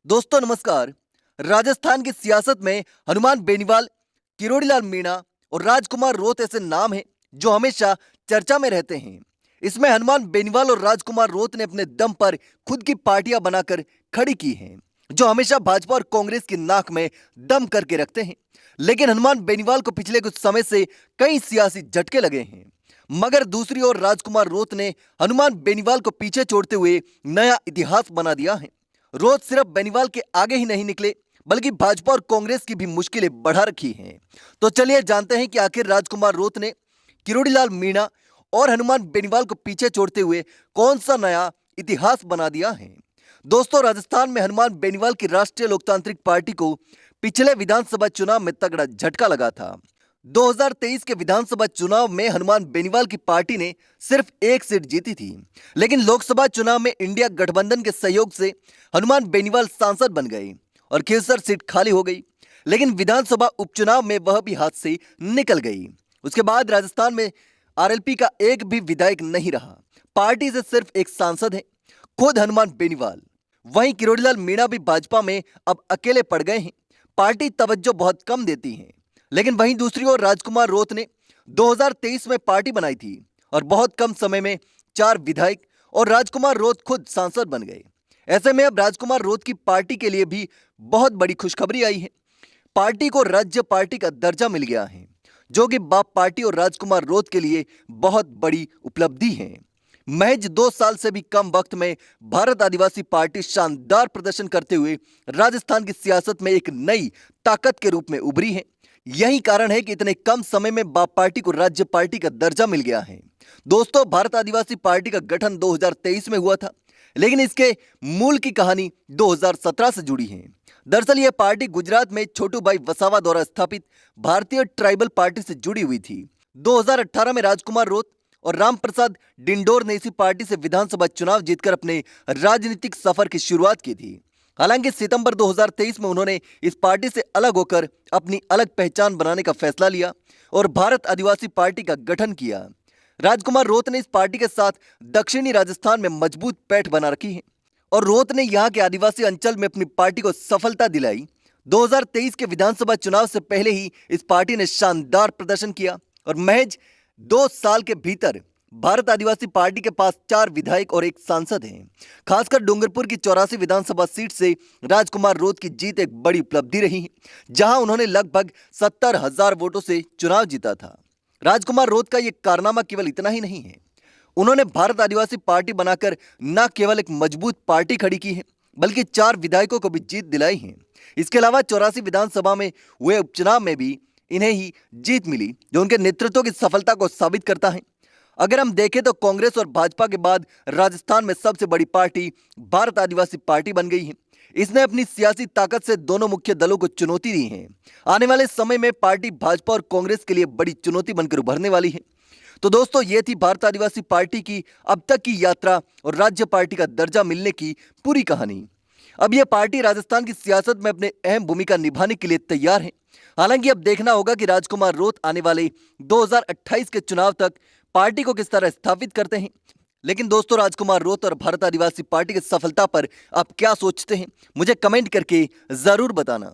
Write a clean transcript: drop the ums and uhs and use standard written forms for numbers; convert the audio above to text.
दोस्तों नमस्कार। राजस्थान की सियासत में हनुमान बेनीवाल, किरोड़ीलाल मीणा और राजकुमार रोत ऐसे नाम हैं जो हमेशा चर्चा में रहते हैं। इसमें हनुमान बेनीवाल और राजकुमार रोत ने अपने दम पर खुद की पार्टियां बनाकर खड़ी की हैं, जो हमेशा भाजपा और कांग्रेस की नाक में दम करके रखते हैं। लेकिन हनुमान बेनीवाल को पिछले कुछ समय से कई सियासी झटके लगे हैं, मगर दूसरी ओर राजकुमार रोत ने हनुमान बेनीवाल को पीछे छोड़ते हुए नया इतिहास बना दिया है। रोज सिर्फ बेनीवाल के आगे ही नहीं निकले, बल्कि भाजपा और कांग्रेस की भी मुश्किलें बढ़ा रखी हैं। तो चलिए जानते हैं कि आखिर राजकुमार रोत ने किरोड़ीलाल मीणा और हनुमान बेनीवाल को पीछे छोड़ते हुए कौन सा नया इतिहास बना दिया है। दोस्तों, राजस्थान में हनुमान बेनीवाल की राष्ट्रीय लोकतांत्रिक पार्टी को पिछले विधानसभा चुनाव में तगड़ा झटका लगा था। 2023 के विधानसभा चुनाव में हनुमान बेनीवाल की पार्टी ने सिर्फ एक सीट जीती थी, लेकिन लोकसभा चुनाव में इंडिया गठबंधन के सहयोग से हनुमान बेनीवाल सांसद बन गए और खींवसर सीट खाली हो गई। लेकिन विधानसभा उपचुनाव में वह भी हाथ से निकल गई। उसके बाद राजस्थान में आरएलपी का एक भी विधायक नहीं रहा। पार्टी से सिर्फ एक सांसद है, खुद हनुमान बेनीवाल। वहीं किरोड़ीलाल मीणा भी भाजपा में अब अकेले पड़ गए हैं। पार्टी तवज्जो बहुत कम देती है। लेकिन वहीं दूसरी ओर राजकुमार रोत ने 2023 में पार्टी बनाई थी और बहुत कम समय में 4 विधायक और राजकुमार रोत खुद सांसद बन गए। ऐसे में अब राजकुमार रोत की पार्टी के लिए भी बहुत बड़ी खुशखबरी आई है। पार्टी को राज्य पार्टी का दर्जा मिल गया है, जो कि बाप पार्टी और राजकुमार रोत के लिए बहुत बड़ी उपलब्धि है। महज 2 साल से भी कम वक्त में भारत आदिवासी पार्टी शानदार प्रदर्शन करते हुए राजस्थान की सियासत में एक नई ताकत के रूप में उभरी है। यही कारण है कि इतने कम समय में बाप पार्टी को राज्य पार्टी का दर्जा मिल गया है। दोस्तों, भारत आदिवासी पार्टी का गठन 2023 में हुआ था, लेकिन इसके मूल की कहानी 2017 से जुड़ी है। दरअसल यह पार्टी गुजरात में छोटू भाई वसावा द्वारा स्थापित भारतीय ट्राइबल पार्टी से जुड़ी हुई थी। 2018 में राजकुमार रोत और राम प्रसाद डिंडोर ने इसी पार्टी से विधानसभा चुनाव जीतकर अपने राजनीतिक सफर की शुरुआत की थी। हालांकि सितंबर 2023 में उन्होंने इस पार्टी से अलग होकर अपनी अलग पहचान बनाने का फैसला लिया और भारत आदिवासी पार्टी का गठन किया। राजकुमार रोत ने इस पार्टी के साथ दक्षिणी राजस्थान में मजबूत पैठ बना रखी है और रोत ने यहां के आदिवासी अंचल में अपनी पार्टी को सफलता दिलाई। 2023 के विधानसभा चुनाव से पहले ही इस पार्टी ने शानदार प्रदर्शन किया और महज 2 साल के भीतर भारत आदिवासी पार्टी के पास 4 विधायक और एक सांसद हैं। खासकर डूंगरपुर की 84 विधानसभा सीट से राजकुमार रोत की जीत एक बड़ी उपलब्धि रही है, जहां उन्होंने लगभग 70,000 वोटों से चुनाव जीता था। राजकुमार रोत का यह कारनामा केवल इतना ही नहीं है, उन्होंने भारत आदिवासी पार्टी बनाकर न केवल एक मजबूत पार्टी खड़ी की है, बल्कि 4 विधायकों को भी जीत दिलाई है। इसके अलावा 84 विधानसभा में हुए उपचुनाव में भी इन्हें ही जीत मिली, जो उनके नेतृत्व की सफलता को साबित करता है। अगर हम देखें तो कांग्रेस और भाजपा के बाद राजस्थान में सबसे बड़ी पार्टी भारत आदिवासी पार्टी बन गई है। इसने अपनी सियासी ताकत से दोनों मुख्य दलों को चुनौती दी है। आने वाले समय में पार्टी भाजपा और कांग्रेस के लिए बड़ी चुनौती बनकर उभरने वाली है। तो दोस्तों, ये थी भारत आदिवासी पार्टी की अब तक की यात्रा और राज्य पार्टी का दर्जा मिलने की पूरी कहानी। अब यह पार्टी राजस्थान की सियासत में अपने अहम भूमिका निभाने के लिए तैयार है। हालांकि अब देखना होगा कि राजकुमार रोत आने वाले 2028 के चुनाव तक पार्टी को किस तरह स्थापित करते हैं। लेकिन दोस्तों, राजकुमार रोत और भारत आदिवासी पार्टी की सफलता पर आप क्या सोचते हैं, मुझे कमेंट करके जरूर बताना।